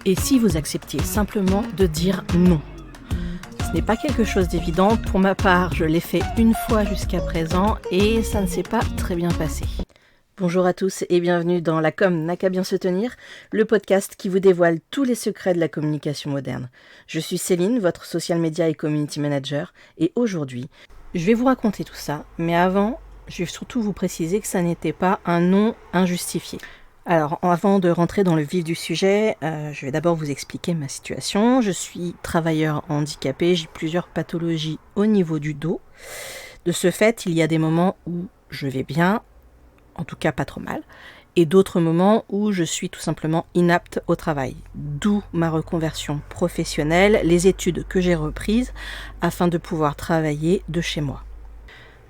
Et si vous acceptiez simplement de dire non ? Ce n'est pas quelque chose d'évident. Pour ma part, je l'ai fait une fois jusqu'à présent et ça ne s'est pas très bien passé. Bonjour à tous et bienvenue dans La Com n'a qu'à bien se tenir, le podcast qui vous dévoile tous les secrets de la communication moderne. Je suis Céline, votre social media et community manager, et aujourd'hui, je vais vous raconter tout ça, mais avant, je vais surtout vous préciser que ça n'était pas un non injustifié. Alors, avant de rentrer dans le vif du sujet, je vais d'abord vous expliquer ma situation. Je suis travailleur handicapé, j'ai plusieurs pathologies au niveau du dos. De ce fait, il y a des moments où je vais bien, en tout cas pas trop mal, et d'autres moments où je suis tout simplement inapte au travail. D'où ma reconversion professionnelle, les études que j'ai reprises afin de pouvoir travailler de chez moi.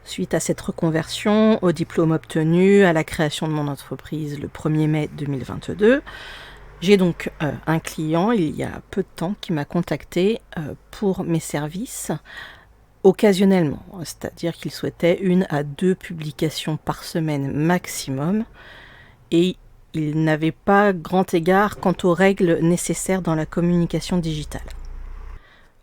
Suite à cette reconversion, au diplôme obtenu, à la création de mon entreprise le 1er mai 2022, j'ai donc un client, il y a peu de temps, qui m'a contacté pour mes services occasionnellement. C'est-à-dire qu'il souhaitait 1 à 2 publications par semaine maximum et il n'avait pas grand égard quant aux règles nécessaires dans la communication digitale.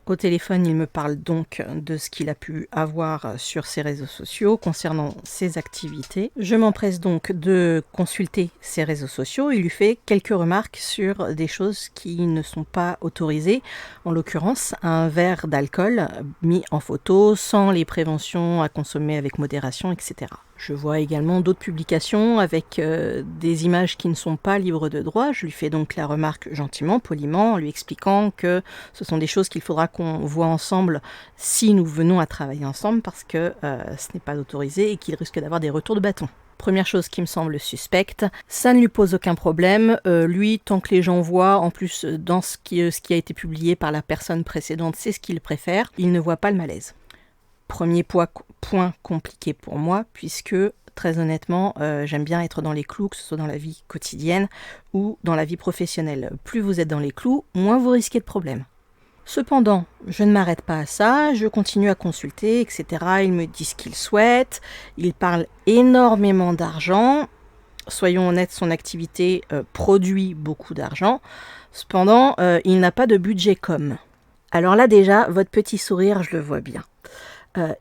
Au téléphone, il me parle donc de ce qu'il a pu avoir sur ses réseaux sociaux concernant ses activités. Je m'empresse donc de consulter ses réseaux sociaux. Il lui fait quelques remarques sur des choses qui ne sont pas autorisées. En l'occurrence, un verre d'alcool mis en photo sans les préventions à consommer avec modération, etc. Je vois également d'autres publications avec des images qui ne sont pas libres de droit. Je lui fais donc la remarque gentiment, poliment, en lui expliquant que ce sont des choses qu'il faudra qu'on voit ensemble si nous venons à travailler ensemble parce que ce n'est pas autorisé et qu'il risque d'avoir des retours de bâton. Première chose qui me semble suspecte, ça ne lui pose aucun problème. Lui, tant que les gens voient, en plus dans ce qui a été publié par la personne précédente, c'est ce qu'il préfère, il ne voit pas le malaise. Premier point compliqué pour moi, puisque très honnêtement, j'aime bien être dans les clous, que ce soit dans la vie quotidienne ou dans la vie professionnelle. Plus vous êtes dans les clous, moins vous risquez de problèmes. Cependant, je ne m'arrête pas à ça, je continue à consulter, etc. Il me dit ce qu'il souhaite, il parle énormément d'argent. Soyons honnêtes, son activité produit beaucoup d'argent. Cependant, il n'a pas de budget com. Alors là déjà, votre petit sourire, je le vois bien.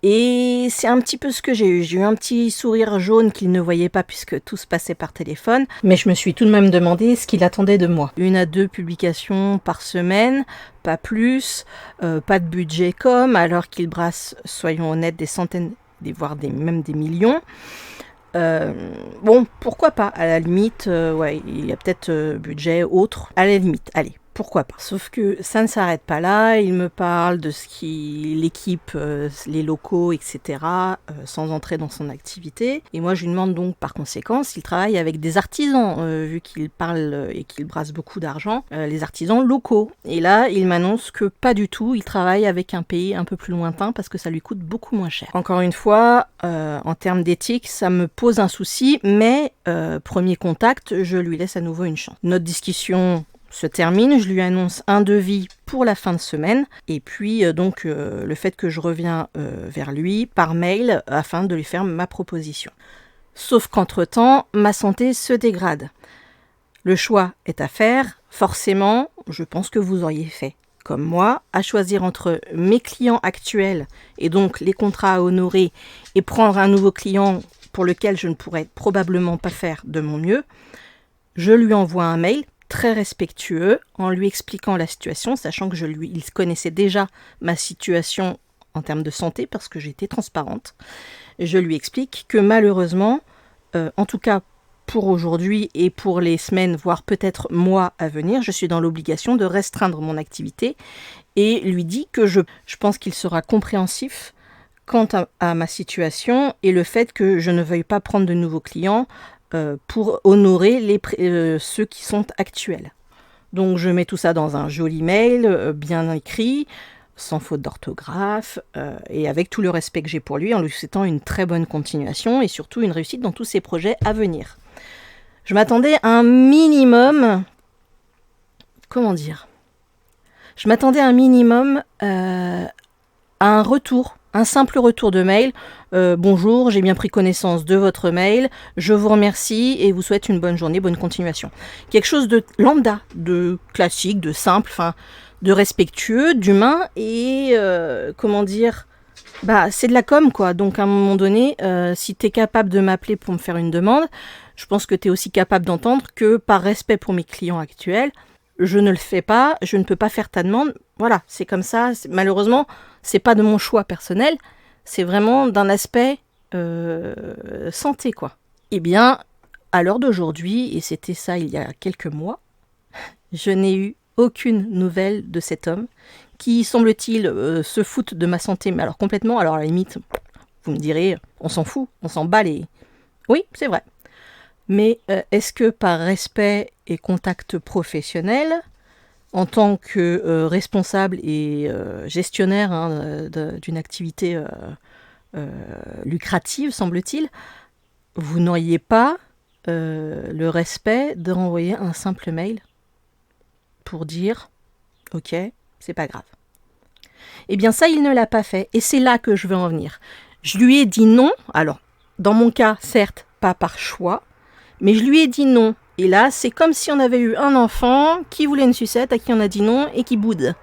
Et c'est un petit peu ce que j'ai eu. J'ai eu un petit sourire jaune qu'il ne voyait pas puisque tout se passait par téléphone. Mais je me suis tout de même demandé ce qu'il attendait de moi. 1 à 2 publications par semaine, pas plus, pas de budget com, alors qu'il brasse, soyons honnêtes, des centaines, voire même des millions. Bon, pourquoi pas, à la limite, il y a peut-être budget autre, à la limite, allez. Pourquoi pas ? Sauf que ça ne s'arrête pas là, il me parle de ce qui l'équipe, les locaux, etc., sans entrer dans son activité. Et moi, je lui demande donc par conséquent s'il travaille avec des artisans, vu qu'il parle et qu'il brasse beaucoup d'argent, les artisans locaux. Et là, il m'annonce que pas du tout, il travaille avec un pays un peu plus lointain parce que ça lui coûte beaucoup moins cher. Encore une fois, en termes d'éthique, ça me pose un souci, mais premier contact, je lui laisse à nouveau une chance. Notre discussion se termine, je lui annonce un devis pour la fin de semaine et puis le fait que je reviens vers lui par mail afin de lui faire ma proposition. Sauf qu'entre-temps, ma santé se dégrade. Le choix est à faire, forcément, je pense que vous auriez fait comme moi, à choisir entre mes clients actuels et donc les contrats à honorer et prendre un nouveau client pour lequel je ne pourrais probablement pas faire de mon mieux. Je lui envoie un mail très respectueux en lui expliquant la situation, sachant que il connaissait déjà ma situation en termes de santé parce que j'étais transparente. Je lui explique que malheureusement, en tout cas pour aujourd'hui et pour les semaines, voire peut-être mois à venir, je suis dans l'obligation de restreindre mon activité et lui dis que je pense qu'il sera compréhensif quant à ma situation et le fait que je ne veuille pas prendre de nouveaux clients pour honorer ceux qui sont actuels. Donc je mets tout ça dans un joli mail, bien écrit, sans faute d'orthographe, et avec tout le respect que j'ai pour lui, en lui souhaitant une très bonne continuation et surtout une réussite dans tous ses projets à venir. Je m'attendais à un minimum... Comment dire ? Je m'attendais à un minimum à un retour Un simple retour de mail. Bonjour, j'ai bien pris connaissance de votre mail. Je vous remercie et vous souhaite une bonne journée, bonne continuation. Quelque chose de lambda, de classique, de simple, de respectueux, d'humain et c'est de la com quoi. Donc à un moment donné, si tu es capable de m'appeler pour me faire une demande, je pense que tu es aussi capable d'entendre que par respect pour mes clients actuels, je ne le fais pas, je ne peux pas faire ta demande. Voilà, c'est comme ça. Malheureusement, c'est pas de mon choix personnel, c'est vraiment d'un aspect santé quoi. Eh bien, à l'heure d'aujourd'hui, et c'était ça il y a quelques mois, je n'ai eu aucune nouvelle de cet homme qui, semble-t-il, se fout de ma santé, mais alors complètement, alors à la limite, vous me direz, on s'en fout, on s'en bat les... Oui, c'est vrai. Mais est-ce que par respect et contact professionnel, en tant que responsable et gestionnaire d'une activité lucrative, semble-t-il, vous n'auriez pas le respect de renvoyer un simple mail pour dire « Ok, c'est pas grave ». Eh bien ça, il ne l'a pas fait. Et c'est là que je veux en venir. Je lui ai dit non. Alors, dans mon cas, certes, pas par choix, mais je lui ai dit non. Et là, c'est comme si on avait eu un enfant qui voulait une sucette, à qui on a dit non et qui boude.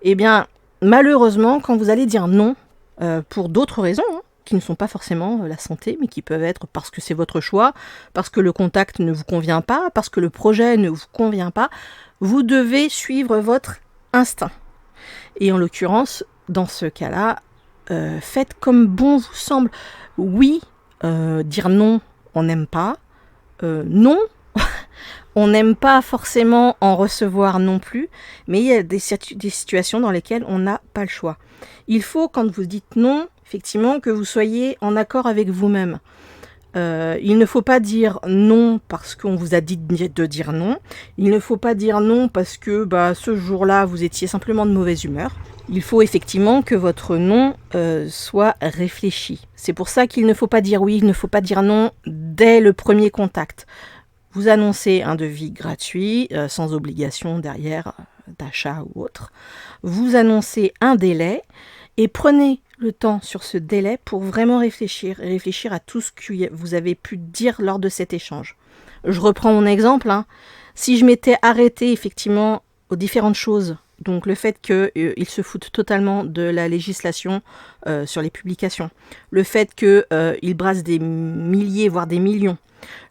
Eh bien, malheureusement, quand vous allez dire non, pour d'autres raisons, qui ne sont pas forcément la santé, mais qui peuvent être parce que c'est votre choix, parce que le contact ne vous convient pas, parce que le projet ne vous convient pas, vous devez suivre votre instinct. Et en l'occurrence, dans ce cas-là, faites comme bon vous semble. Oui, dire non, on n'aime pas. Non, on n'aime pas forcément en recevoir non plus, mais il y a des situations dans lesquelles on n'a pas le choix. Il faut, quand vous dites non, effectivement, que vous soyez en accord avec vous-même. Il ne faut pas dire non parce qu'on vous a dit de dire non. Il ne faut pas dire non parce que ce jour-là, vous étiez simplement de mauvaise humeur. Il faut effectivement que votre non soit réfléchi. C'est pour ça qu'il ne faut pas dire oui, il ne faut pas dire non dès le premier contact. Vous annoncez un devis gratuit, sans obligation derrière d'achat ou autre. Vous annoncez un délai et prenez le temps sur ce délai pour vraiment réfléchir à tout ce que vous avez pu dire lors de cet échange. Je reprends mon exemple. Si je m'étais arrêtée effectivement aux différentes choses, donc le fait qu'il se foute totalement de la législation sur les publications, le fait qu'il brasse des milliers, voire des millions,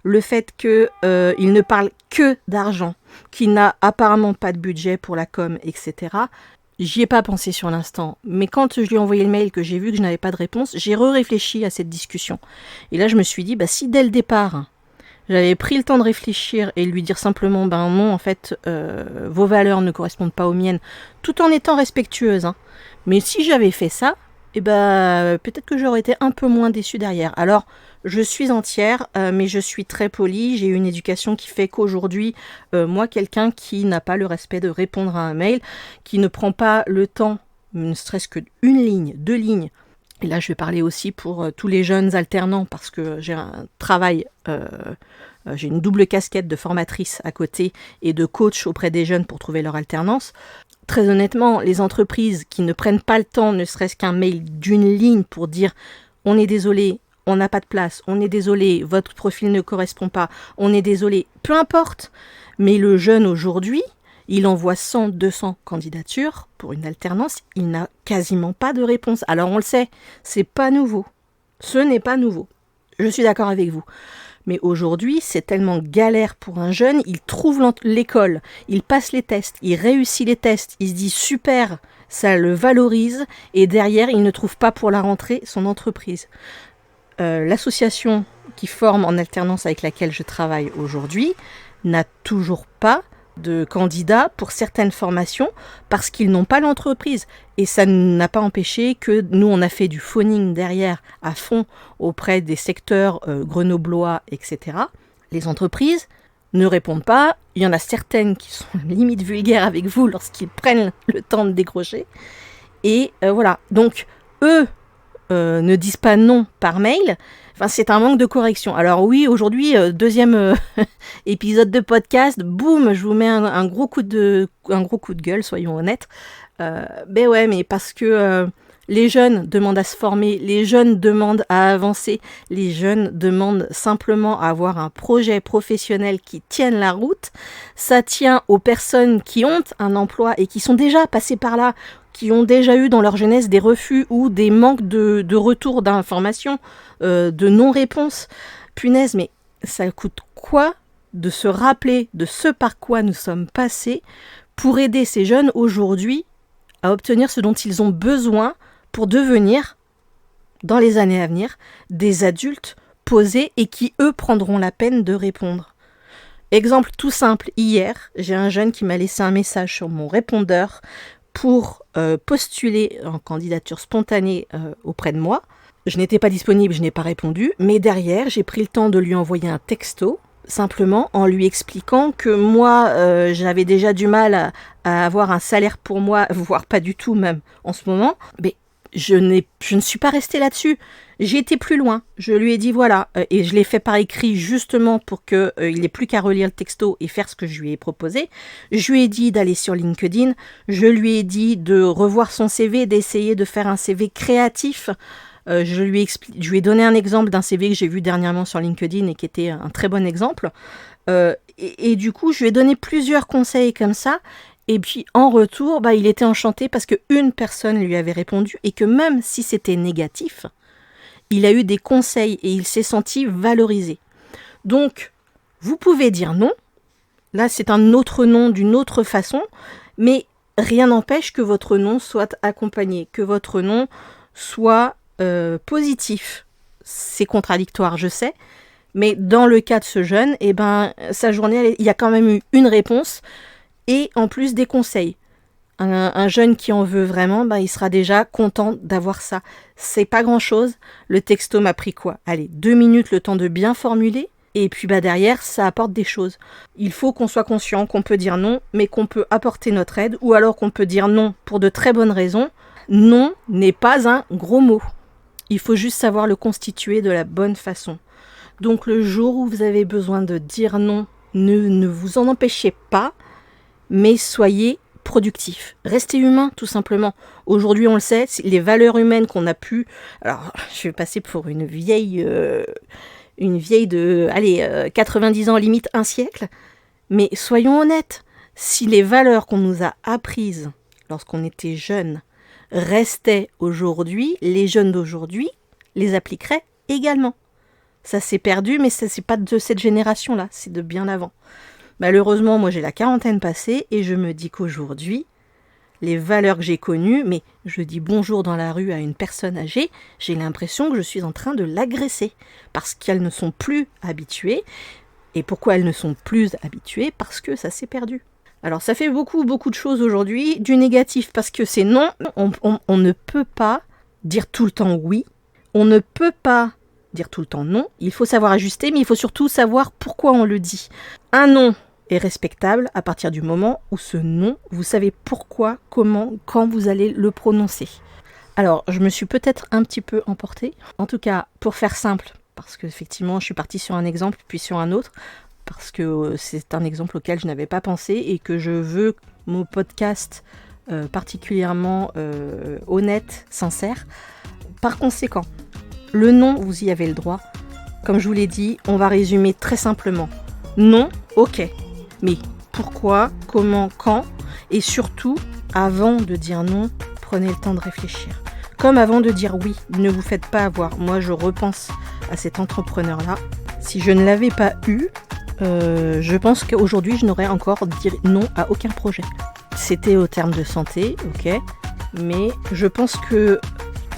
le fait qu'il ne parle que d'argent, qu'il n'a apparemment pas de budget pour la com, etc., j'y ai pas pensé sur l'instant, mais quand je lui ai envoyé le mail, que j'ai vu que je n'avais pas de réponse, j'ai réfléchi à cette discussion. Et là, je me suis dit, si dès le départ, j'avais pris le temps de réfléchir et lui dire simplement, non, en fait, vos valeurs ne correspondent pas aux miennes, tout en étant respectueuse. Mais si j'avais fait ça, peut-être que j'aurais été un peu moins déçue derrière. Alors, je suis entière, mais je suis très polie. J'ai eu une éducation qui fait qu'aujourd'hui, moi, quelqu'un qui n'a pas le respect de répondre à un mail, qui ne prend pas le temps, ne serait-ce que une ligne, 2 lignes, et là je vais parler aussi pour tous les jeunes alternants, parce que j'ai un travail, j'ai une double casquette de formatrice à côté et de coach auprès des jeunes pour trouver leur alternance. Très honnêtement, les entreprises qui ne prennent pas le temps, ne serait-ce qu'un mail d'une ligne pour dire « on est désolé », on n'a pas de place, on est désolé, votre profil ne correspond pas, on est désolé, peu importe. Mais le jeune aujourd'hui, il envoie 100, 200 candidatures pour une alternance, il n'a quasiment pas de réponse. Alors on le sait, c'est pas nouveau. Ce n'est pas nouveau. Je suis d'accord avec vous. Mais aujourd'hui, c'est tellement galère pour un jeune, il trouve l'école, il passe les tests, il réussit les tests, il se dit super, ça le valorise, et derrière, il ne trouve pas pour la rentrée son entreprise. L'association qui forme en alternance avec laquelle je travaille aujourd'hui n'a toujours pas de candidats pour certaines formations parce qu'ils n'ont pas l'entreprise. Et ça n'a pas empêché que nous, on a fait du phoning derrière à fond auprès des secteurs grenoblois, etc. Les entreprises ne répondent pas. Il y en a certaines qui sont limite vulgaires avec vous lorsqu'ils prennent le temps de décrocher. Et voilà. Donc, eux ne disent pas non par mail. Enfin, c'est un manque de correction. Alors oui, aujourd'hui, deuxième épisode de podcast, boum, je vous mets un gros coup de gueule, soyons honnêtes. Mais parce que Les jeunes demandent à se former, les jeunes demandent à avancer, les jeunes demandent simplement à avoir un projet professionnel qui tienne la route. Ça tient aux personnes qui ont un emploi et qui sont déjà passées par là, qui ont déjà eu dans leur jeunesse des refus ou des manques de retour d'informations, de non-réponse. Punaise, mais ça coûte quoi de se rappeler de ce par quoi nous sommes passés pour aider ces jeunes aujourd'hui à obtenir ce dont ils ont besoin pour devenir, dans les années à venir, des adultes posés et qui, eux, prendront la peine de répondre. Exemple tout simple, hier, j'ai un jeune qui m'a laissé un message sur mon répondeur pour postuler en candidature spontanée auprès de moi. Je n'étais pas disponible, je n'ai pas répondu, mais derrière, j'ai pris le temps de lui envoyer un texto, simplement en lui expliquant que moi, j'avais déjà du mal à avoir un salaire pour moi, voire pas du tout même en ce moment, mais je ne suis pas restée là-dessus. J'ai été plus loin. Je lui ai dit voilà, et je l'ai fait par écrit justement pour qu'il n'ait plus qu'à relire le texto et faire ce que je lui ai proposé. Je lui ai dit d'aller sur LinkedIn. Je lui ai dit de revoir son CV, d'essayer de faire un CV créatif. Je lui ai donné un exemple d'un CV que j'ai vu dernièrement sur LinkedIn et qui était un très bon exemple. Et du coup, je lui ai donné plusieurs conseils comme ça. Et puis, en retour, il était enchanté parce qu'une personne lui avait répondu et que même si c'était négatif, il a eu des conseils et il s'est senti valorisé. Donc, vous pouvez dire non. Là, c'est un autre non d'une autre façon, mais rien n'empêche que votre non soit accompagné, que votre non soit positif. C'est contradictoire, je sais, mais dans le cas de ce jeune, sa journée, il y a quand même eu une réponse et en plus des conseils. Un jeune qui en veut vraiment, il sera déjà content d'avoir ça. C'est pas grand-chose. Le texto m'a pris quoi ? Allez, 2 minutes le temps de bien formuler. Et puis derrière, ça apporte des choses. Il faut qu'on soit conscient qu'on peut dire non, mais qu'on peut apporter notre aide, ou alors qu'on peut dire non pour de très bonnes raisons. Non n'est pas un gros mot. Il faut juste savoir le constituer de la bonne façon. Donc le jour où vous avez besoin de dire non, ne vous en empêchez pas, mais soyez productif. Restez humain, tout simplement. Aujourd'hui, on le sait, les valeurs humaines qu'on a pu... Alors, je vais passer pour une vieille de 90 ans, limite un siècle. Mais soyons honnêtes, si les valeurs qu'on nous a apprises lorsqu'on était jeunes restaient aujourd'hui, les jeunes d'aujourd'hui les appliqueraient également. Ça s'est perdu, mais ça c'est pas de cette génération-là, c'est de bien avant. Malheureusement, moi j'ai la quarantaine passée et je me dis qu'aujourd'hui, les valeurs que j'ai connues, mais je dis bonjour dans la rue à une personne âgée, j'ai l'impression que je suis en train de l'agresser parce qu'elles ne sont plus habituées. Et pourquoi elles ne sont plus habituées ? Parce que ça s'est perdu. Alors ça fait beaucoup de choses aujourd'hui, du négatif parce que c'est non, on ne peut pas dire tout le temps oui, on ne peut pas dire tout le temps non, il faut savoir ajuster, mais il faut surtout savoir pourquoi on le dit. Un non est respectable à partir du moment où ce non, vous savez pourquoi, comment, quand vous allez le prononcer. Alors, je me suis peut-être un petit peu emportée. En tout cas, pour faire simple, parce qu'effectivement, je suis partie sur un exemple, puis sur un autre, parce que c'est un exemple auquel je n'avais pas pensé et que je veux mon podcast particulièrement honnête, sincère. Par conséquent, le non, vous y avez le droit. Comme je vous l'ai dit, on va résumer très simplement. Non, ok. Mais pourquoi, comment, quand ? Et surtout, avant de dire non, prenez le temps de réfléchir. Comme avant de dire oui, ne vous faites pas avoir. Moi, je repense à cet entrepreneur-là. Si je ne l'avais pas eu, je pense qu'aujourd'hui, je n'aurais encore dit non à aucun projet. C'était au terme de santé, ok. Mais je pense que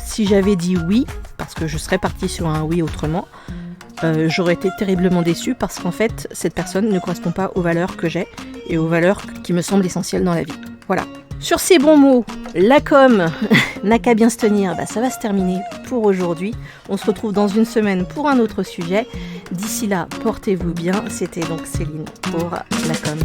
si j'avais dit oui, parce que je serais partie sur un oui autrement, j'aurais été terriblement déçue parce qu'en fait, cette personne ne correspond pas aux valeurs que j'ai et aux valeurs qui me semblent essentielles dans la vie. Voilà. Sur ces bons mots, la com n'a qu'à bien se tenir, ça va se terminer pour aujourd'hui. On se retrouve dans une semaine pour un autre sujet. D'ici là, portez-vous bien. C'était donc Céline pour la com.